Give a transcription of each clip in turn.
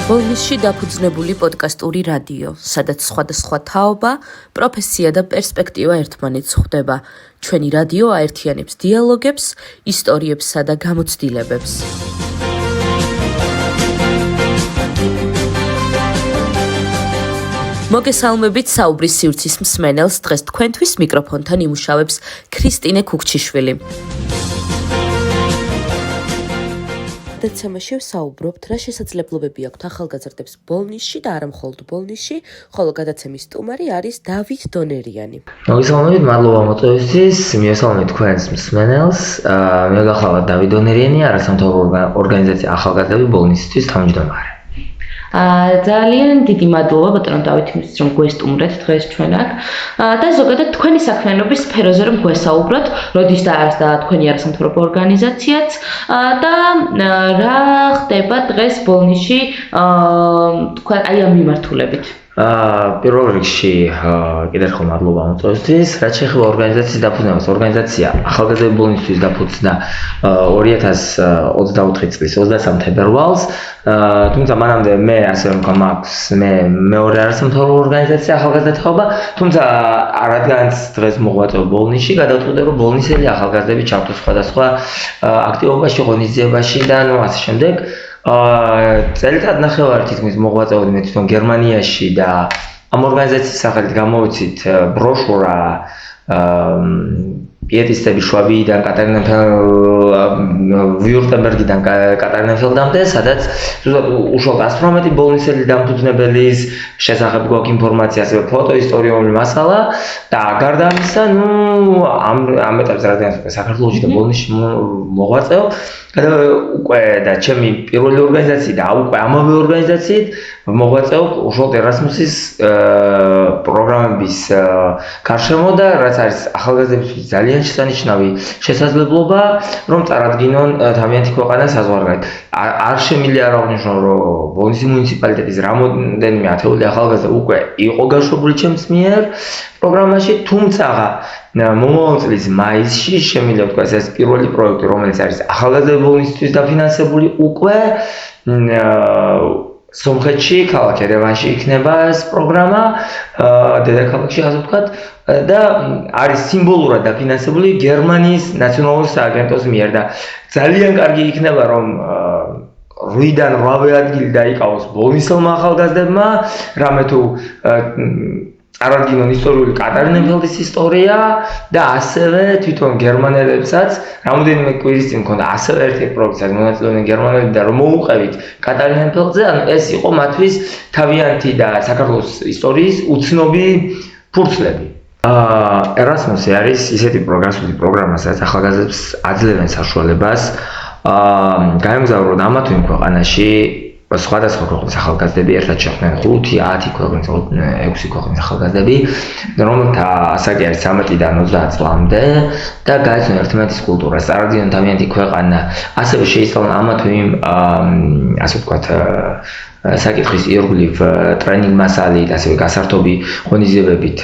ბოლნისში დაფუძნებული პოდკასტური რადიო, სადაც სხვადასხვა თაობა, პროფესია და პერსპექტივა ერთმანეთს ხვდება. ჩვენი რადიო აერთიანებს დიალოგებს, ისტორიებსა და გამოცდილებებს. მოგესალმებით საუბრის სივრცის მსმენელს, დღეს თქვენთვის მიკროფონთან იმუშავებს ქრისტინე ქუქჩიშვილი. თემაში ვსაუბრობთ, რა შესაძლებლობები აქვთ ახალგაზრდებს ბოლნისში და არა მხოლოდ ბოლნისში, ხოლო გადაცემის სტუმარი არის დავით დონერიანი. მოგესალმებით, მადლობა მოწვევისთვის, მიესალმებით თქვენს მსმენელს. მე გახლავართ დავით დონერიანი, არასამთავრობო ორგანიზაცია ახალგაზრდები ბოლნისისთვის თავმჯდომარე. ძალიან დიდი მადლობა ბატონო დავით იმისთვის, რომ გვესტუმრეთ დღეს ჩვენ აქ და ზოგადად თქვენი საქმიანობის სფეროზე რომ გვესაუბროთ, როდის დაარსდა თქვენი არასამთავრობო ორგანიზაციაც და რა ხდება დღეს ბოლნისში თქვენ აი ამ მიმართულებით. პირველ რიგში კიდევ ერთხელ მადლობა მოწვევისთვის. რაც შეეხება ორგანიზაციის დაფუძნებას, ორგანიზაცია ახალგაზრდები ბოლნისთვის დაფუძნდა 2024 წლის 23 თებერვალს. თუმცა მანამდე მე ასე რომ მაქვს მეორე არასამთავრობო ორგანიზაცია ახალგაზრდა თაობა, თუმცა რადგანაც დღეს მოღვაწეობ ბოლნისში, გადავწყვიტე რომ ბოლნისელი ახალგაზრდები ჩავთვალოთ სხვადასხვა აქტივობაში, ღონისძიებაში და ასე შემდეგ. წელიწად ნახევარი თითქმის მოღვაწეობდი მე თვითონ გერმანიაში და ამ ორგანიზაციის სახელით გამოვიცით ბროშურა პიეტისტები შვაბიიდან ვიურტემბერგიდან კატარინენფელდამდე, სადაც უშუალოდ 118 ბოლნისელი დამფუძნებელის შესახებ გვაქვს ინფორმაცია, ასევე ფოტო, ისტორიული მასალა და გარდა ამისა, ამ ეტაპზე რადგანაც საქართველოში და ბოლნისში მოღვაწეობ, უკვე და ჩემი პირველი ორგანიზაცია და უკვე ამავე ორგანიზაციით მოღვაწეობ უშუალოდ ერასმუსის პროგრამების გარშემო და რაც არის ახალგაზრდებისთვის ძალიან შესანიშნავი შესაძლებლობა, რომ წარადგინონ თავიანთი ქვეყანა საზღვარგარეთ. არ შემიძლია აღვნიშნო, რომ ბოლნისის მუნიციპალიტეტის რამდენიმე ათეული ახალგაზრდა უკვე იყო გაშვებული ჩემს მიერ პროგრამაში, თუმცა მომავალ წლის მაისში შემიძლია ვთქვა, ეს პირველი პროექტი, რომელიც არის ახალგაზრდები ბოლნისისთვის დაფინანსებული, უკვე სომხეთში, ქალაქ ერევანში იქნება ეს პროგრამა, დედაქალაქში ასე ვთქვათ, და არის სიმბოლურად დაფინანსებული გერმანიის ნაციონალური სააგენტოს მიერ და ძალიან კარგი იქნება, რომ 8-დან 8 ადგილი დაიკავოს ბოლნისელმა ახალგაზრდებმა, რამე თუ წარადგინონ ისტორიული კატარინენფელდის ისტორია და ასევე თვითონ გერმანელებსაც რამოდენიმე კვირის წინ მქონდა ასევე ერთი პროექტი მონაწილეობდნენ გერმანელები და რომ მოუყევით კატარინენფელდზე, ეს იყო მათთვის თავიანთი და საქართველოს ისტორიის უცნობი ფურცლები. ერასმუსი არის ისეთი პროგრამა, სადაც ახალგაზრდებს აძლევენ საშუალებას გაემგზავრონ ამა თუ იმ ქვეყანაში სხვადასხვა ქვეყნის ახალგაზრდები, ერთად შეხვდნენ 5-10 ქვეყნის, 6 ქვეყნის ახალგაზრდები, რომელთა ასაკი არის 13-დან 30 წლამდე და გაეცნონ ერთმანეთის კულტურას, წარადგინონ თავიანთი ქვეყანა, ასევე შეისწავლონ ამა თუ იმ ასე ვთქვათ საკითხის ირგვლივ ტრენინგ მასალით, ასევე გასართობი ღონისძიებებით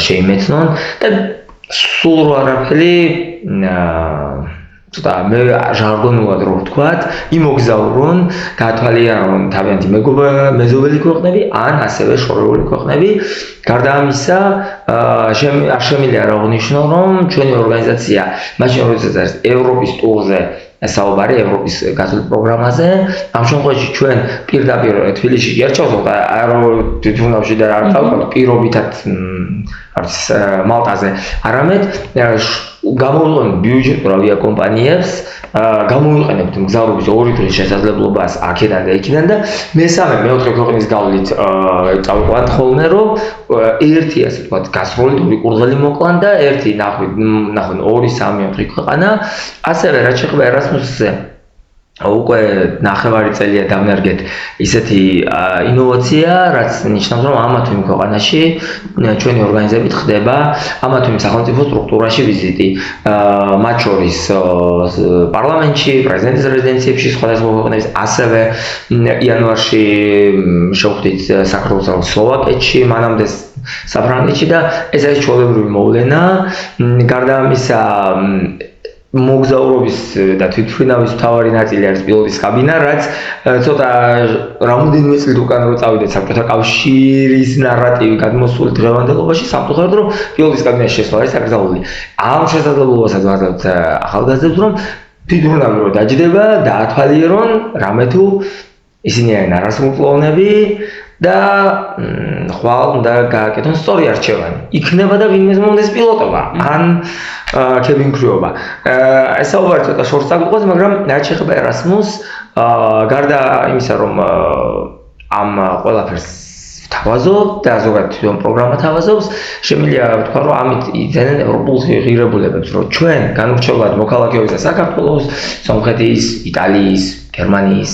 შეიმეცნონ და სულ რო არაფერი მე ჟარგონულად რო ვთქვათ, იმოგზავრონ, გაათვალიერონ თავიანთი მეზობელი ქვეყნები, ან ასევე შორეული ქვეყნები. გარდა ამისა, არ შემიძლია არ აღვნიშნო, რომ ჩვენი ორგანიზაცია მაშინ როდესაც არის ევროპის ტურზე საუბარი ევროპის გასული პროგრამაზე, ამ შემთხვევაში ჩვენ პირდაპირ თბილისში არ ჩავდოთ, არ თვითონავში და არ წავყავთ პირობითად არც მალტაზე, არამედ გამოვიყენებთ ბიუჯეტურ ავიაკომპანიებს, გამოვიყენებთ მგზავრობის 2 დღის შესაძლებლობას აქედან და იქიდან და მეოთხე ქვეყნის გავლით წავიყვანთ ხოლმე, რომ ერთი ასე ვთქვათ გასროლითური კურდღელი მოკლან და ერთი ნახვით 2-3-4 ქვეყანა, ასევე რაც შეეხება ერასმუსზე უკვე ნახევარი წელია დავნერგეთ ისეთი ინოვაცია, რაც ნიშნავს, რომ ამა თუ იმ ქვეყანაში ჩვენი ორგანიზებით ხდება ამა თუ იმ სახელმწიფო სტრუქტურაში ვიზიტი, მათ შორის პარლამენტში, პრეზიდენტის რეზიდენციებში სხვადასხვა ქვეყნების, ასევე იანვარში შევხვდით საქართველოს სლოვაკეთში, მანამდე საფრანგეთში და ეს არის ჩვეულებრივი მოვლენა. გარდა ამისა მოგზაურობის და თვითმფრინავის მთავარი ნაწილი არის პილოტის კაბინა, რაც ცოტა რამოდენიმე წლით უკან რო წავიდეთ საბჭოთა კავშირის ნარატივი გადმოსული დღევანდელობაში, სამწუხაროდ რომ პილოტის კაბინაში შესვლა არის აკრძალული. ამ შესაძლებლობასაც ვაძლევთ ახალგაზრდებს, რომ თვითმფრინავი რო დაჯდება, დაათვალიერონ რამე თუ ისინი არიან არასრულწლოვანები და ხვალ უნდა გააკეთონ სწორი არჩევანი. იქნება და ვინმე მომდეს პილოტობა, ან კაბინქრიობა. ეს საუბარი ცოტა შორს აგვიყვანს, მაგრამ რაც შეეხება Erasmus, გარდა იმისა, რომ ამ ყველაფერს თავაზობ და ზოგადად თვითონ პროგრამა თავაზობს, შემიძლია ვთქვა, რომ ამით იძენენ ევროპულ ღირებულებებს, რომ ჩვენ განურჩევლად მოქალაქეობისა საქართველოს, სომხეთის, იტალიის, გერმანიის,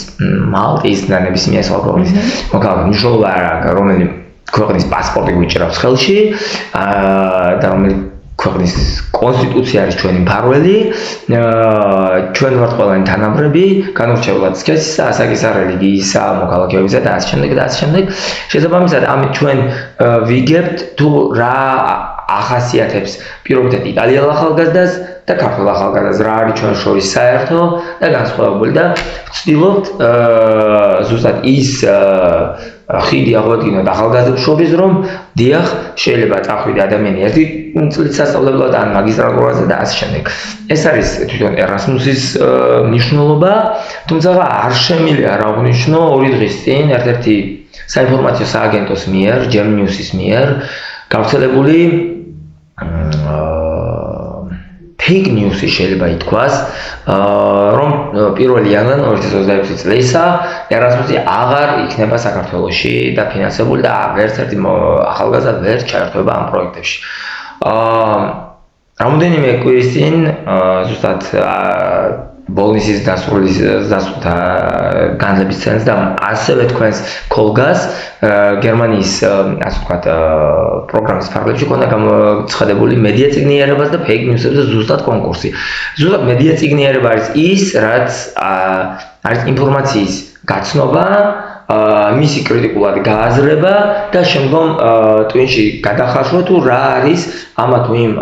მალტის და ნებისმიერ სხვა ქვეყნის მოქალაქე მნიშვნელობა არ აქვს, რომელი ქვეყნის პასპორტი გვიჭრავს ხელში და რომელი ქვეყნის კონსტიტუცია არის ჩვენი მფარველი, ჩვენ ვართ ყველანი თანაბრები, განურჩევლად სქესისა, ასაკისა, რელიგიისა, მოქალაქეობისა და ასე შემდეგ და ასე შემდეგ. შესაბამისად, ამით ჩვენ ვიგებთ თუ რა ახასიათებს პირობითად იტალიელ ახალგაზრდას და ქართველ ახალგაზრდას, რა არის ჩვენ შორის საერთო და განსხვავებული და ვცდილობთ ზუსტად ის ხიდი აღვადგინოთ ახალგაზრდებს შორის, რომ დიახ, შეიძლება წახვიდე ადამიანი ერთი წლით სასწავლებლად ან მაგისტრატურაზე და ასე შემდეგ. ეს არის თვითონ Erasmus-ის მნიშვნელობა, თუმცა არ შემიძლია არ აღვნიშნო ორი დღის წინ ერთ-ერთი საინფორმაციო სააგენტოს მიერ, Gem News-ის მიერ გავრცელებული fake news-ი შეიძლება ითქვას, რომ 1 იანვარი 2026 წლისა Erasmus-ი აღარ იქნება საქართველოში დაფინანსებული და ვერც ერთი ახალგაზრდა ვერ ჩაერთვება ამ პროექტებში. რამოდენიმე კვირის წინ ზუსტად ბოლნისის დასრულთა განლების სცენას და ასევე თქვენს კოლგას გერმანიის ასე ვთქვათ პროგრამის ფარგლებში ქონდა გამოცხადებული მედია წიგნიერებას და fake news-ებზე ზუსტად კონკურსი. ზუსტად მედია წიგნიერება არის ის, რაც არის ინფორმაციის გაცნობა, მისი კრიტიკულად გააზრება და შემდგომ ტვინში გადახარშვა თუ რა არის ამა თუ იმ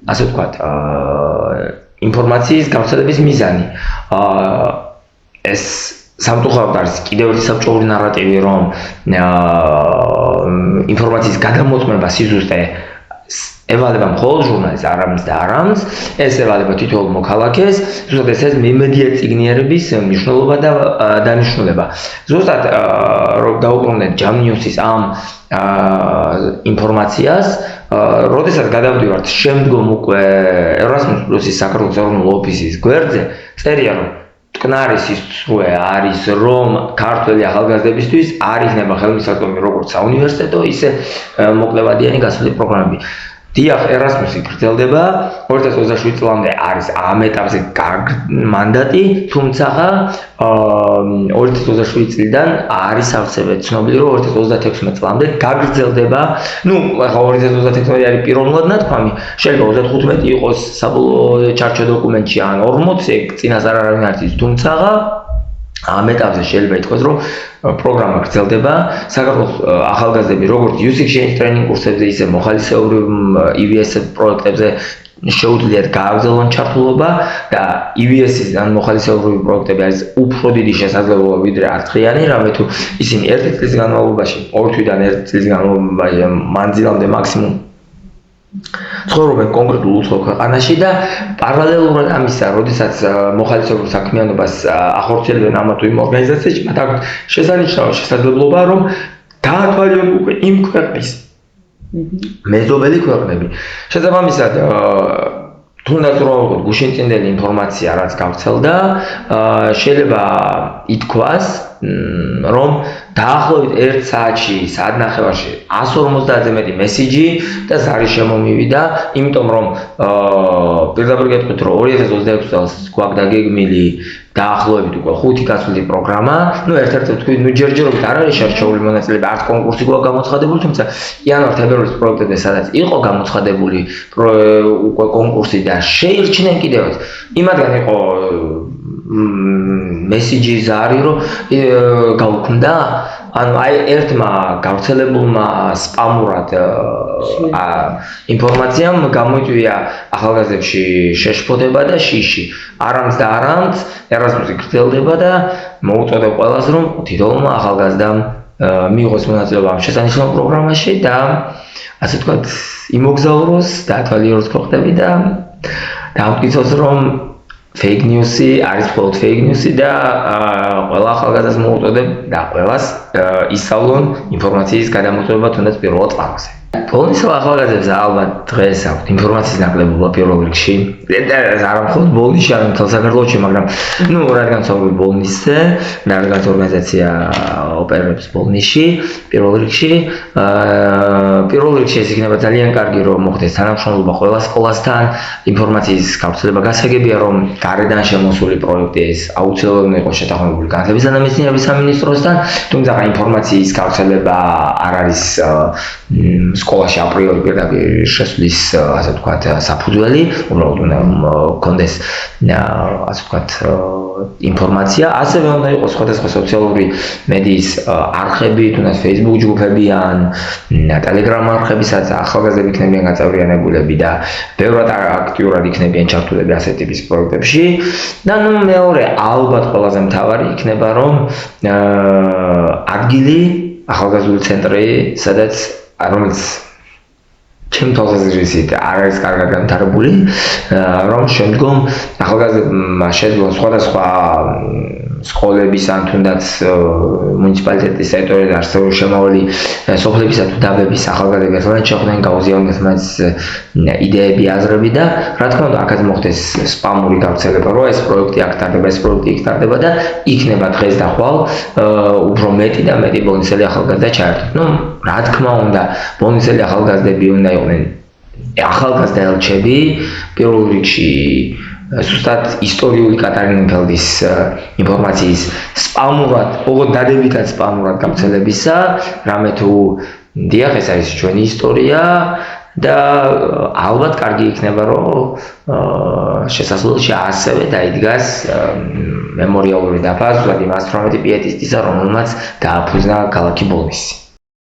ასე ვთქვათ ინფორმაციის გავრცელების მიზანი. ეს სამწუხაროდ არის კიდევ ერთი საბჭოური ნარატივი, რომ ინფორმაციის გადამოწმება სიზუსტე ევალება მხოლოდ ჟურნალისტს, არამც და არამც, ეს ევალება თითოეულ მოქალაქეს, ზუსტად ეს მედია წიგნიერების მნიშვნელობა და დანიშნულება. ზუსტად რომ დაუბრუნდეთ Gem News-ის ამ ინფორმაციას, როდესაც გადავდივართ შემდგომ უკვე Erasmus+-ის საქართველოს ეროვნულ ოფისის გვერდზე, წერია რომ მტკნარი სისწრუე არის, რომ ქართველი ახალგაზრდებისთვის არ იქნება ხელმისაწვდომი როგორც საუნივერსიტეტო, ისე მოკლებადიანი გასული პროგრამები. დიახ, Erasmus-ი გრძელდება, 2027 წლამდე არის ამ ეტაპზე მანდატი, თუმცა 2027 წლიდან არის არსებეთ ცნობილი, რომ 2036 წლამდე გაგრძელდება. ნუ, ახლა 2036 არის პირველად ნათქვამი, შეიძლება 35 იყოს საბოლოო ჩარჩო დოკუმენტში ან 40, წინას არავინ არ იცის, თუმცა ამ ეტაპზე შეიძლება ითქვას, რომ პროგრამა გრძელდება. საქართველოს ახალგაზრდები როგორც Youth Exchange ტრეინინგ კურსებზე, ისე მოხალისეობრივ EVS პროექტებზე შეუძლიათ გააგრძელონ ჩართულობა და EVS-ის ან მოხალისეობრივი პროექტები არის უფრო დიდი შესაძლებლობა ვიდრე არტყიანი, რამე თუ ისინი ერთი წლის განმავლობაში, 2 თვიდან 1 წლის განმავლობაში მანძილამდე მაქსიმუმ ცხოვრობენ კონკრეტულ უცხო ქვეყანაში და პარალელურად ამისა, როდესაც მოხალისეობრივ საქმიანობას ახორციელებენ ამა თუ იმ ორგანიზაციაში, მათ აქვთ შესანიშნავი შესაძლებლობა, რომ გაათვალიერონ უკვე იმ ქვეყნის მეზობელი ქვეყნები. შესაბამისად, თუნდაც რომ გუშინწინდელი ინფორმაცია რაც გავრცელდა, შეიძლება ითქვას, რომ დაახლოებით 1 საათში, საათნახევარში 150-ზე მეტი მესიჯი და ზარი შემომივიდა, იმიტომ რომ პირდაპირ გეტყვით, რომ 2026 წელს გვაქვს დაგეგმილი დაახლოებით უკვე 5 გასული პროგრამა. ნუ ერთ-ერთი თქვი, ნუ ჯერჯერობით არ არის შერჩეული მონაწილეები, არც კონკურსი გვაქვს გამოცხადებული, თუმცა იანვარ-თებერვლის პროექტებზე, სადაც იყო გამოცხადებული უკვე კონკურსი და შეირჩნენ კიდევაც, იმათგან იყო მესიჯი ზარი, რომ გავუქმდა ანუ აი ერთმა გავრცელებულმა სპამურად ინფორმაციამ გამოიწვია ახალგაზრდებში შეშფოთება და შიში. არამც და არამც ერასმუსი გრძელდება და მოუწოდებ ყველას რომ თითოეულმა ახალგაზრდამ მიიღოს მონაწილეობა ამ შესანიშნავ პროგრამაში და ასე ვთქვათ იმოგზაუროს და ათვალიეროს ქვეყნები და დაამტკიცოს რომ fake news-ი არის მხოლოდ fake news-ი და ყველა ახალგაზრდას მოუწოდებ და ყველას ისწავლონ ინფორმაციის გადამოწმება თუნდაც პირველად წყაროზე. ბოლნისელ ახალგაზრდებს ალბათ დღეს აქვთ ინფორმაციის ნაკლებობა პირველ რიგში. არა მხოლოდ ბოლნისში, არამედ მთელ საქართველოში, მაგრამ რადგან ცხოვრობ ბოლნისზე, რადგან ორგანიზაცია ოპერებს ბოლნისში, პირველ რიგში ეს იქნება ძალიან კარგი რომ მოხდეს თანამშრომლობა ყველა სკოლასთან, ინფორმაციის გავრცელება გასაგებია რომ გარედან შემოსული პროექტი ეს აუცილებლად იყოს შეთანხმებული განათლებისა და მეცნიერების სამინისტროსთან, თუმცა ინფორმაციის გავრცელება არ არის სკოლაში აპრიორი პირდაპირ შესვლის ასე ვთქვათ საფუძველი, უბრალოდ უნდა გქონდეს ასე ვთქვათ ინფორმაცია, ასევე უნდა იყოს სხვადასხვა სოციალური მედიის არხები, თუნდაც Facebook ჯგუფები ან Telegram არხები, სადაც ახალგაზრდები იქნებიან გაწევრიანებულები და ბევრად აქტიურად იქნებიან ჩართულები ასეთ ტიპის პროექტებში. და მეორე, ალბათ ყველაზე მთავარი იქნება რომ ადგილი, ახალგაზრდული ცენტრი, სადაც რომელიც ჩემ თვალსაზრისით არ არის კარგად განვითარებული, რომ შემდგომ ახალგაზრდებმა შეძლონ სხვადასხვა სკოლების ან თუნდაც მუნიციპალიტეტის ტერიტორიაზე არსებული შემავალი სოფლებისა თუ დაბების ახალგაზრდები ერთმანეთს შეხვდნენ, გაუზიარონ ერთმანეთს იდეები, აზრები და რა თქმა უნდა აქაც მოხდეს სპამური გავრცელება, რომ ეს პროექტი აქ ტარდება, ეს პროექტი იქ ტარდება და იქნება დღეს და ხვალ უფრო მეტი და მეტი ბოლნისელი ახალგაზრდა ჩაერთოთ. რა თქმა უნდა, ბოლნისელი ახალგაზრდები უნდა იყვნენ ახალგაზრდა ელჩები, პირველ რიგში ზუსტად ისტორიული კატარინენფელდის ინფორმაციის სპამურად, ოღონდ დადებითად სპამურად გავრცელებისა, რამე თუ დიახ, ეს არის ჩვენი ისტორია და ალბათ კარგი იქნება, რომ შესაძლოა ასევე დაიდგას მემორიალური დაფა ზუსტად იმ 18 პიეტისტისა, რომელმაც დააფუძნა ქალაქი ბოლნისი.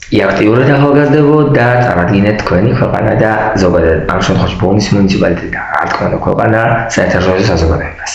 აქტიურად ახალგაზრდებო და წარადგინეთ თქვენი ქვეყანა და ზოგადად ამ შემთხვევაში ბოლნის მუნიციპალიტეტი და რა თქმა უნდა ქვეყანა საერთაშორისო საზოგადოებას.